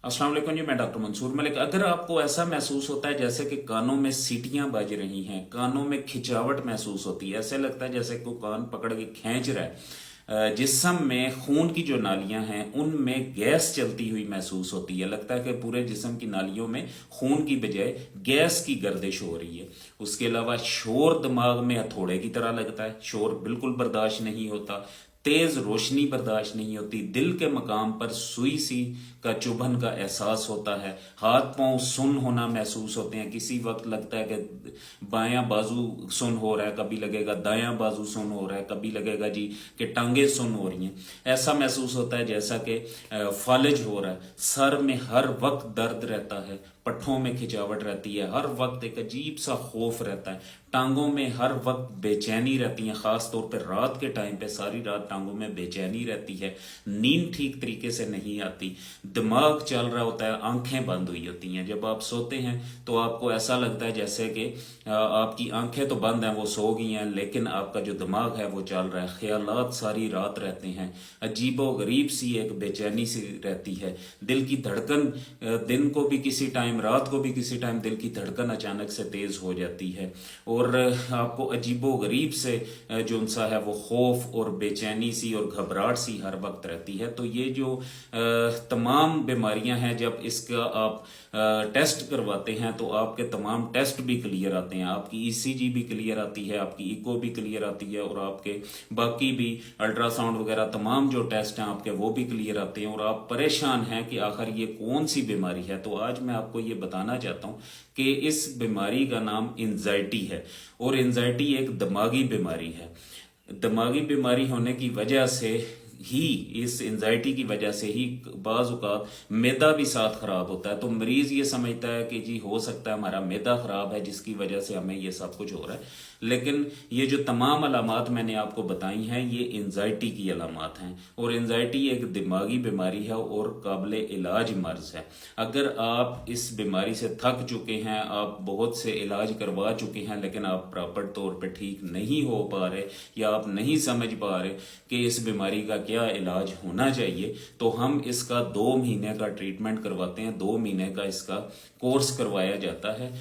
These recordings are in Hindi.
अस्सलाम वालेकुम जी। मैं डॉक्टर मंसूर मलिक। अगर आपको ऐसा महसूस होता है जैसे कि कानों में सीटियां बज रही हैं, कानों में खिंचावट महसूस होती है, ऐसे लगता है जैसे कोई कान पकड़ के खींच रहा है, जिस्म में खून की जो नालियां हैं उनमें गैस चलती हुई महसूस होती है, लगता है कि पूरे जिस्म की नालियों में खून की बजाय गैस की गर्दिश हो रही है। उसके अलावा शोर दिमाग में हथौड़े की तरह लगता है, शोर बिल्कुल बर्दाश्त नहीं होता, तेज रोशनी बर्दाश्त नहीं होती, दिल के मकाम पर सुई सी का चुभन का एहसास होता है, हाथ पांव सुन होना महसूस होते हैं। किसी वक्त लगता है कि बायां बाजू सुन हो रहा है, कभी लगेगा दायां बाजू सुन हो रहा है, कभी लगेगा जी कि टांगे सुन हो रही हैं। ऐसा महसूस होता है जैसा कि फालिज हो रहा है। सर में हर वक्त दर्द रहता है, पट्ठों में खिंचावट रहती है, हर वक्त एक अजीब सा खौफ रहता है, टांगों में हर वक्त बेचैनी रहती है, खास तौर पर रात के टाइम पे सारी रात टांगों में बेचैनी रहती है, नींद ठीक तरीके से नहीं आती, दिमाग चल रहा होता है, आंखें बंद हुई होती हैं। जब आप सोते हैं तो आपको ऐसा लगता है जैसे कि आपकी आंखें तो बंद हैं, वो सो गई हैं, लेकिन आपका जो दिमाग है वो चल रहा है। ख्यालात सारी रात रहते हैं, अजीबो गरीब सी एक बेचैनी सी रहती है। दिल की धड़कन दिन को भी किसी टाइम, रात को भी किसी टाइम दिल की धड़कन अचानक से तेज हो जाती है, और आपको अजीबो गरीब से जो उनसा है वो खौफ और बेचैनी सी और घबराहट सी हर वक्त रहती है। तो ये जो तमाम बीमारियां हैं, जब इसका आप टेस्ट करवाते हैं तो आपके तमाम टेस्ट भी क्लियर आते हैं, आपकी ईसीजी भी क्लियर आती है, आपकी इको भी क्लियर आती है, और आपके बाकी भी अल्ट्रासाउंड वगैरह तमाम जो टेस्ट हैं आपके वो भी क्लियर आते हैं, और आप परेशान हैं कि आखिर ये कौन सी बीमारी है। तो आज मैं आपको ये बताना चाहता हूँ कि इस बीमारी का नाम एंजाइटी है, और एंजाइटी एक दिमागी बीमारी है। दिमागी बीमारी होने की वजह से ही, इस एंजाइटी की वजह से ही बाज औक़ात मैदा भी साथ खराब होता है। तो मरीज ये समझता है कि जी हो सकता है हमारा मैदा खराब है जिसकी वजह से हमें ये सब कुछ हो रहा है, लेकिन ये जो तमाम अलामात मैंने आपको बताई हैं ये एंजाइटी की अलामात हैं, और एंजाइटी एक दिमागी बीमारी है और काबिल इलाज मर्ज है। अगर आप इस बीमारी से थक चुके हैं, आप बहुत से इलाज करवा चुके हैं, लेकिन आप प्रॉपर तौर पर ठीक नहीं हो पा रहे, या आप नहीं समझ पा रहे कि इस बीमारी का क्या इलाज होना चाहिए, तो हम इसका 2 महीने का ट्रीटमेंट करवाते हैं। 2 महीने का इसका कोर्स करवाया जाता है,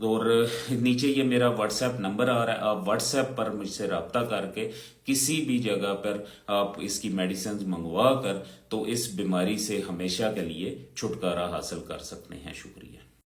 और नीचे ये मेरा व्हाट्सएप नंबर आ रहा है, आप व्हाट्सएप पर मुझसे रब्ता करके किसी भी जगह पर आप इसकी मेडिसिन मंगवा कर तो इस बीमारी से हमेशा के लिए छुटकारा हासिल कर सकते हैं। शुक्रिया।